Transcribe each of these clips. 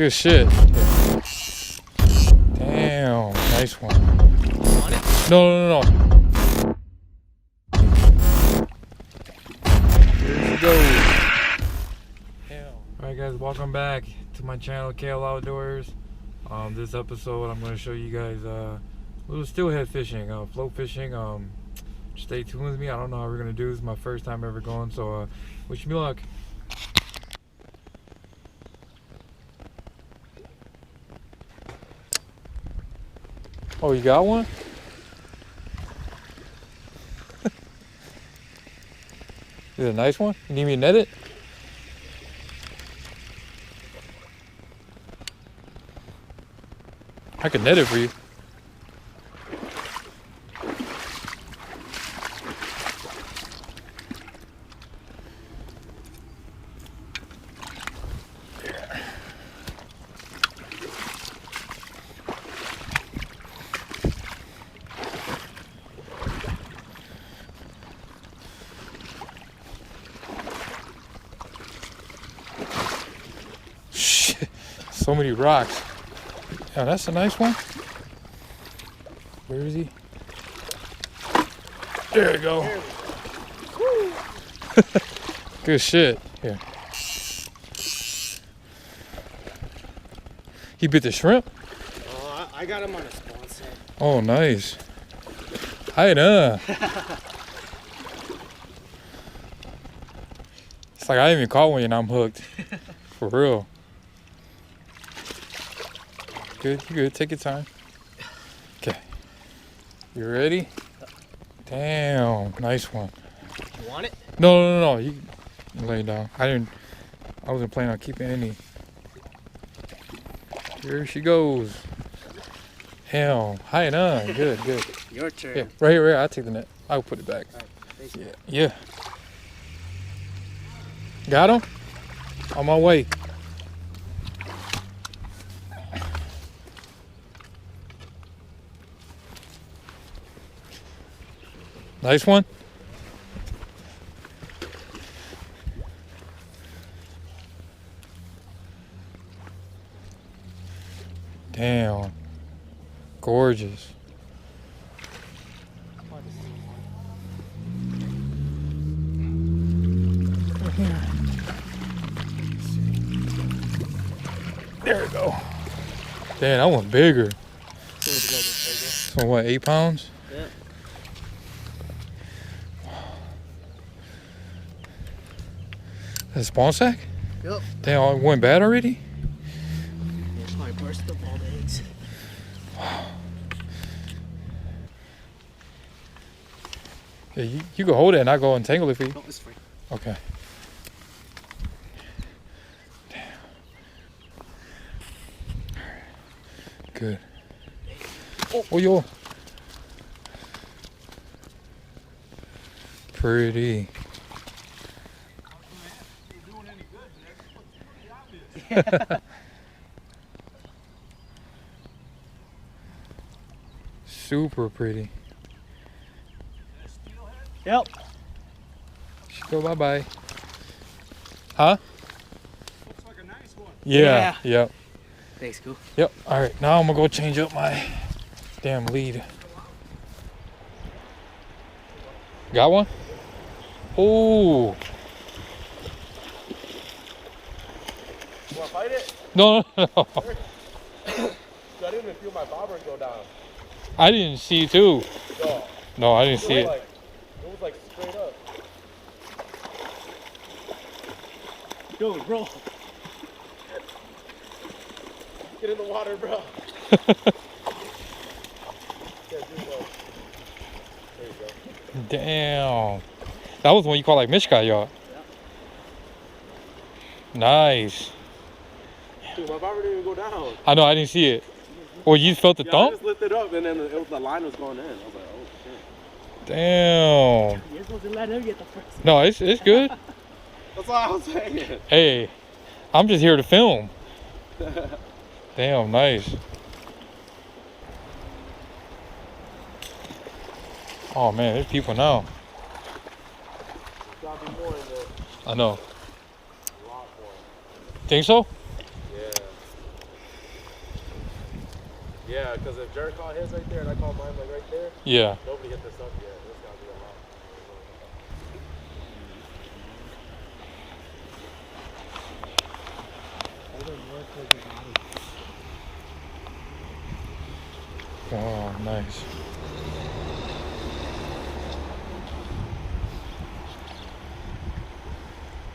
Good shit. Damn, nice one. No. Here we go. Alright guys, welcome back to my channel, KL Outdoors. This episode I'm going to show you guys a little steelhead fishing, float fishing. Stay tuned with me. I don't know how we're going to do this. It's my first time ever going, so wish me luck. Oh, you got one? Is it a nice one? You need me to net it? I could net it for you. Shit, so many rocks. Yeah, that's a nice one. Where is he? There you go. Good shit. Here. He bit the shrimp? I got him on a spawn set. Oh, nice. Hi, nah. It's like I ain't even caught one and I'm hooked. For real. Good, you good. Take your time. Okay. You ready? Damn, nice one. You want it? No. You lay down. I wasn't planning on keeping any. Here she goes. Hell, high enough. Good. Your turn. Yeah, right here. I'll take the net. I'll put it back. Right, Yeah. Got him? On my way. Nice one. Damn. Gorgeous. There we go. Damn, that one's bigger. So what, 8 pounds? Yeah. That's a spawn sack? Yep. Damn, it went bad already? It's my burst of all the eggs. Yeah, you can hold it and I go untangle it for you. No, it's free. Okay. Damn. Good. Oh, yo. Pretty. Super pretty. Yep. Should go bye-bye. Huh? Looks like a nice one. Yeah. Yep. Thanks, cool. Yep. All right. Now I'm gonna go change up my damn lead. Got one? Oh. You wanna fight it? No. I didn't even feel my bobber go down. I didn't see it too. No. No, I didn't see it. It was like straight up. Yo, bro. Get in the water, bro. There you go. Damn. That was one you call like Mishka, y'all. Yeah. Nice. Dude, my bobber didn't even go down. I know, I didn't see it. Or you felt the I thump? just lifted up and then the line was going in. I was like, oh shit. Damn. You're supposed to let him get the first. No, it's good. That's all I was saying. Hey, I'm just here to film. Damn, nice. Oh man, there's people now. Gotta be more in there. I know. A lot more. Think so? Yeah. Yeah, because if Jared caught his right there and I caught mine like right there, Yeah. nobody hit this up yet. This gotta be a lot. Oh, nice.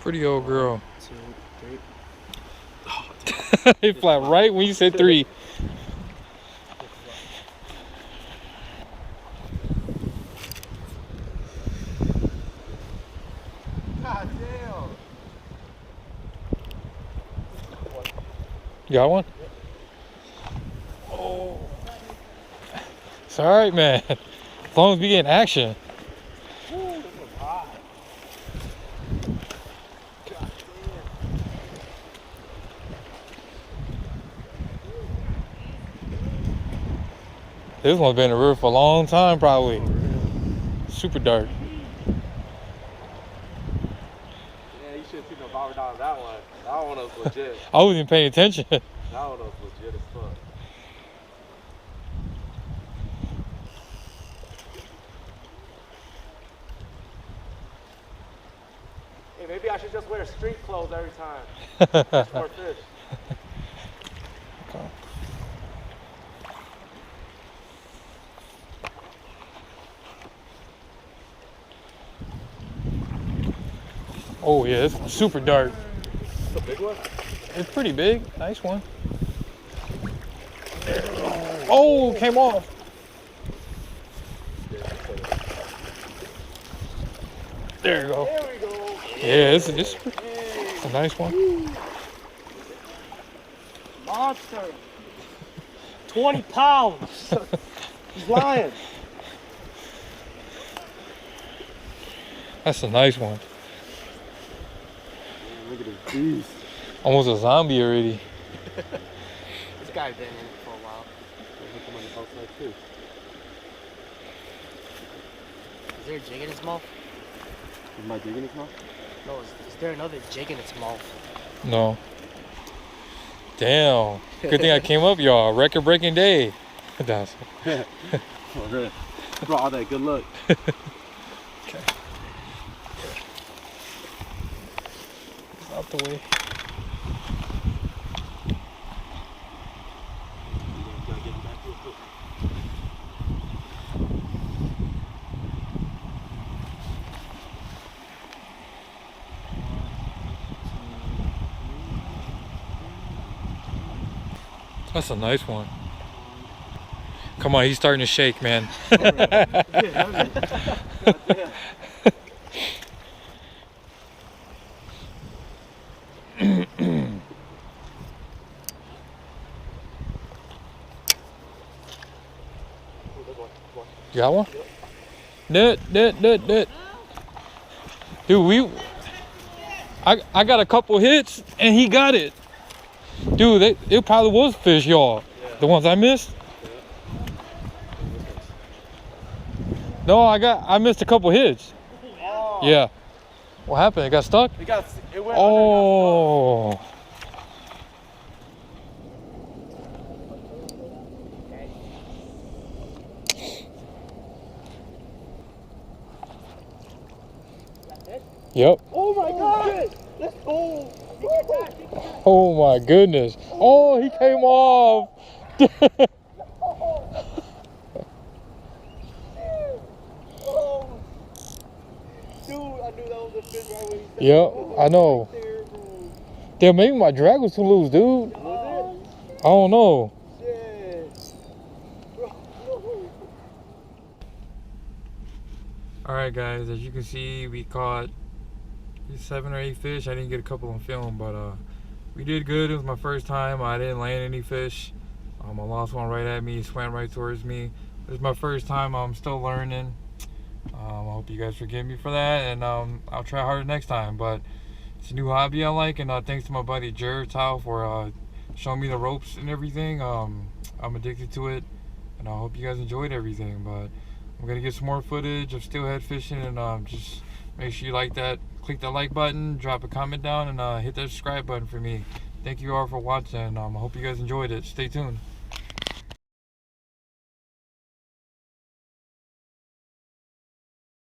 Pretty old girl. 2, 3. It flat right when you said 3. God damn. You got one? Oh. It's all right, man. As long as we get in action. Ooh, this was hot. God This one's been in the river for a long time, probably. Super dark. Yeah, you should have seen the bobber down on that one. That one was legit. I wasn't even paying attention. That one was legit as fuck. Hey, maybe I should just wear street clothes every time. Catch more fish. Oh yeah, it's super dark. It's a big one? It's pretty big. Nice one. Oh, came off. There you go. There we go. Yeah, it's a nice one. Monster. 20 pounds. He's lying. That's a nice one. Look at this beast. Almost a zombie already. This guy's been in it for a while. Look him on the outside too. Is there a jig in its mouth? Is my jig in his mouth? No, is there another jig in its mouth? No. Damn. Good thing I came up, y'all. Record-breaking day. That's Bro, all that good luck. okay. Out the way. That's a nice one. Come on, he's starting to shake, man. You got one? Nut. Dude, I got a couple hits and he got it. Dude, it probably was fish, y'all. Yeah. The ones I missed? Yeah. No, I missed a couple hits. Oh. Yeah. What happened? It got stuck? It went oh. Under, Yep. oh my god! Let's go! Oh my goodness. Oh, he came off. Oh. Dude, I knew that was a fish right when he said Yep, I know. Right there, bro. Damn, maybe my drag was too loose, dude. Was I don't know. it? Shit. Bro. Alright guys, as you can see, we caught 7 or 8 fish. I didn't get a couple on film, but we did good. It was my first time. I didn't land any fish. I lost one right at me, swam right towards me. This is my first time. I'm still learning. I hope you guys forgive me for that, and I'll try harder next time. But it's a new hobby I like, and thanks to my buddy Jared for showing me the ropes and everything. I'm addicted to it, and I hope you guys enjoyed everything. But I'm gonna get some more footage of steelhead fishing, and just make sure you like that. Click that like button, drop a comment down, and hit that subscribe button for me. Thank you all for watching. I hope you guys enjoyed it. Stay tuned.